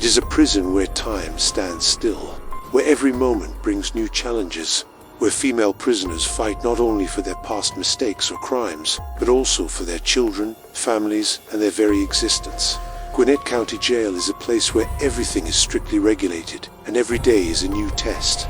It is a prison where time stands still, where every moment brings new challenges, where female prisoners fight not only for their past mistakes or crimes, but also for their children, families, and their very existence. Gwinnett County Jail is a place where everything is strictly regulated, and every day is a new test.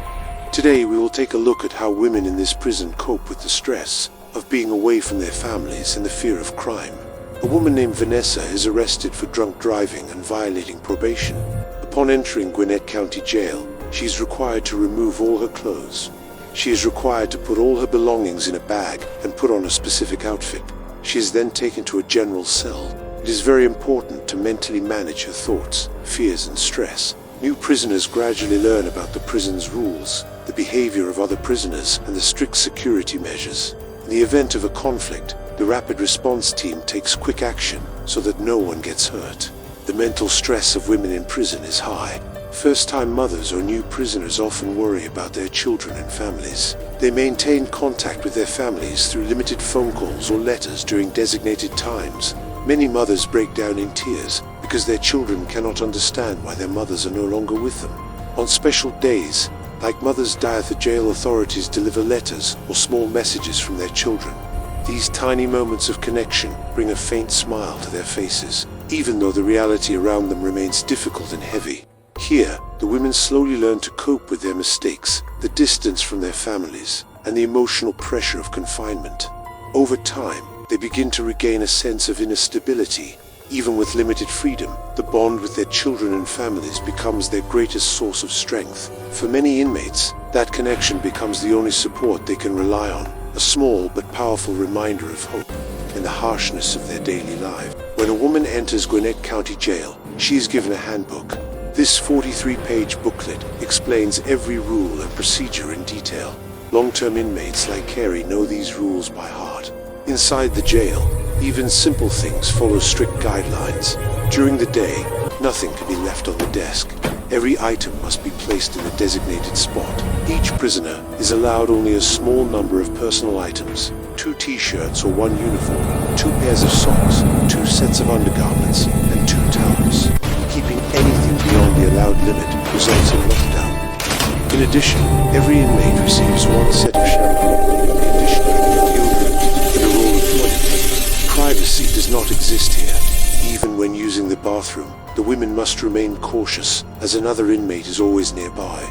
Today we will take a look at how women in this prison cope with the stress of being away from their families and the fear of crime. A woman named Vanessa is arrested for drunk driving and violating probation. Upon entering Gwinnett County Jail, she is required to remove all her clothes. She is required to put all her belongings in a bag and put on a specific outfit. She is then taken to a general cell. It is very important to mentally manage her thoughts, fears, and stress. New prisoners gradually learn about the prison's rules, the behavior of other prisoners, and the strict security measures. In the event of a conflict, the rapid response team takes quick action so that no one gets hurt. The mental stress of women in prison is high. First-time mothers or new prisoners often worry about their children and families. They maintain contact with their families through limited phone calls or letters during designated times. Many mothers break down in tears because their children cannot understand why their mothers are no longer with them. On special days, like Mother's Day, the jail authorities deliver letters or small messages from their children. These tiny moments of connection bring a faint smile to their faces, even though the reality around them remains difficult and heavy. Here, the women slowly learn to cope with their mistakes, the distance from their families, and the emotional pressure of confinement. Over time, they begin to regain a sense of inner stability. Even with limited freedom, the bond with their children and families becomes their greatest source of strength. For many inmates, that connection becomes the only support they can rely on, a small but powerful reminder of hope in the harshness of their daily life. When a woman enters Gwinnett County Jail, she is given a handbook. This 43-page booklet explains every rule and procedure in detail. Long-term inmates like Kerry know these rules by heart. Inside the jail, even simple things follow strict guidelines. During the day, nothing can be left on the desk. Every item must be placed in a designated spot. Each prisoner is allowed only a small number of personal items: 2 t-shirts or 1 uniform, 2 pairs of socks, 2 sets of undergarments, and 2 towels. Keeping anything beyond the allowed limit results in lockdown. In addition, every inmate receives 1 set of shampoo, conditioner, deodorant, and a roll of toilet paper. Privacy does not exist here. Even when using the bathroom, the women must remain cautious, as another inmate is always nearby.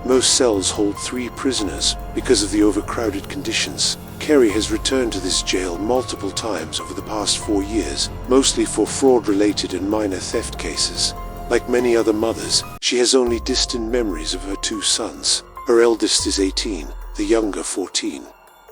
Most cells hold 3 prisoners because of the overcrowded conditions. Kerry has returned to this jail multiple times over the past 4 years, mostly for fraud-related and minor theft cases. Like many other mothers, she has only distant memories of her 2 sons. Her eldest is 18, the younger 14.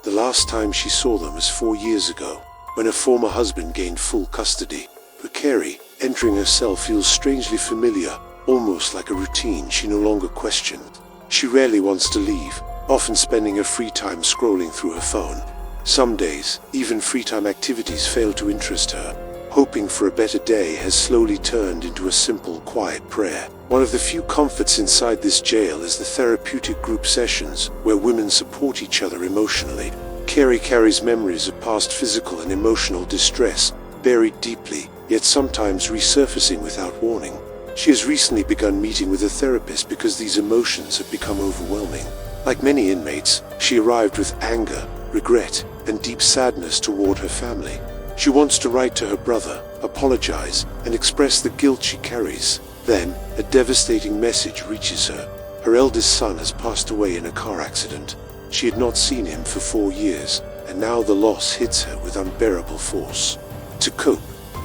The last time she saw them was 4 years ago, when her former husband gained full custody. For Kerry, entering her cell feels strangely familiar, almost like a routine she no longer questioned. She rarely wants to leave, often spending her free time scrolling through her phone. Some days, even free time activities fail to interest her. Hoping for a better day has slowly turned into a simple, quiet prayer. One of the few comforts inside this jail is the therapeutic group sessions, where women support each other emotionally. Kerry carries memories of past physical and emotional distress, buried deeply, yet sometimes resurfacing without warning. She has recently begun meeting with a therapist because these emotions have become overwhelming. Like many inmates, she arrived with anger, regret, and deep sadness toward her family. She wants to write to her brother, apologize, and express the guilt she carries. Then, a devastating message reaches her. Her eldest son has passed away in a car accident. She had not seen him for 4 years, and now the loss hits her with unbearable force. To cope,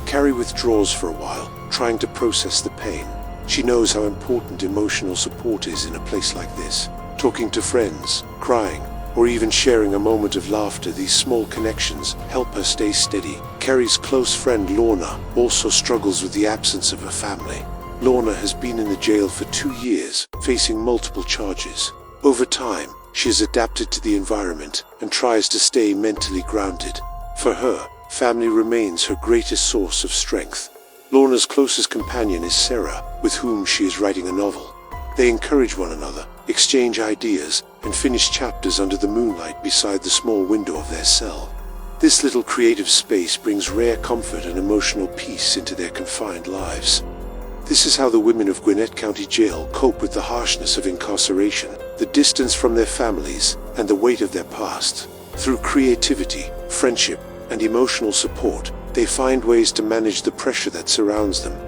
Kerry withdraws for a while, trying to process the pain. She knows how important emotional support is in a place like this. Talking to friends, crying, or even sharing a moment of laughter, these small connections help her stay steady. Kerry's close friend Lorna also struggles with the absence of her family. Lorna has been in the jail for 2 years, facing multiple charges. Over time, she has adapted to the environment and tries to stay mentally grounded. For her, family remains her greatest source of strength. Lorna's closest companion is Sarah, with whom she is writing a novel. They encourage one another, exchange ideas, and finish chapters under the moonlight beside the small window of their cell. This little creative space brings rare comfort and emotional peace into their confined lives. This is how the women of Gwinnett County Jail cope with the harshness of incarceration, the distance from their families, and the weight of their past. Through creativity, friendship, and emotional support, they find ways to manage the pressure that surrounds them.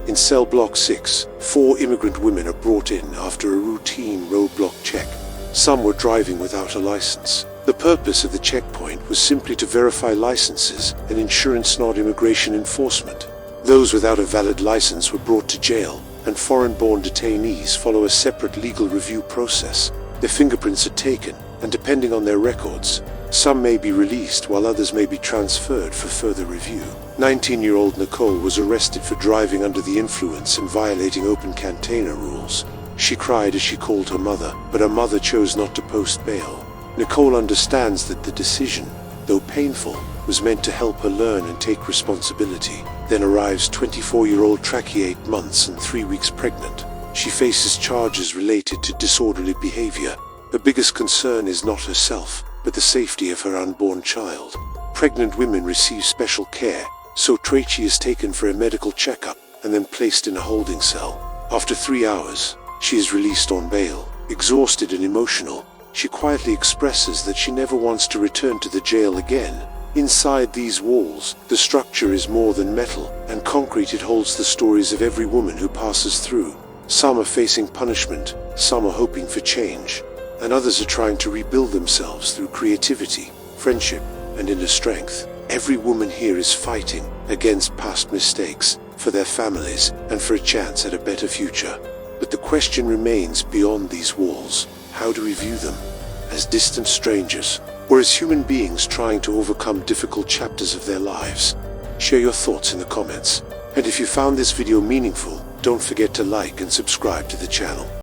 In cell block 6, 4 immigrant women are brought in after a routine roadblock check. Some were driving without a license. The purpose of the checkpoint was simply to verify licenses and insurance, not immigration enforcement. Those without a valid license were brought to jail, and foreign-born detainees follow a separate legal review process. Their fingerprints are taken, and depending on their records, some may be released while others may be transferred for further review. 19-year-old Nicole was arrested for driving under the influence and violating open container rules. She cried as she called her mother, but her mother chose not to post bail. Nicole understands that the decision, though painful, was meant to help her learn and take responsibility. Then arrives 24-year-old Tracky, 8 months and 3 weeks pregnant. She faces charges related to disorderly behavior. Her biggest concern is not herself, but the safety of her unborn child. Pregnant women receive special care, so Tracy is taken for a medical checkup and then placed in a holding cell. After 3 hours, she is released on bail. Exhausted and emotional, she quietly expresses that she never wants to return to the jail again. Inside these walls, the structure is more than metal and concrete. It holds the stories of every woman who passes through. Some are facing punishment, some are hoping for change, and others are trying to rebuild themselves through creativity, friendship, and inner strength. Every woman here is fighting against past mistakes, for their families, and for a chance at a better future. But the question remains beyond these walls. How do we view them? As distant strangers, or as human beings trying to overcome difficult chapters of their lives? Share your thoughts in the comments. And if you found this video meaningful, don't forget to like and subscribe to the channel.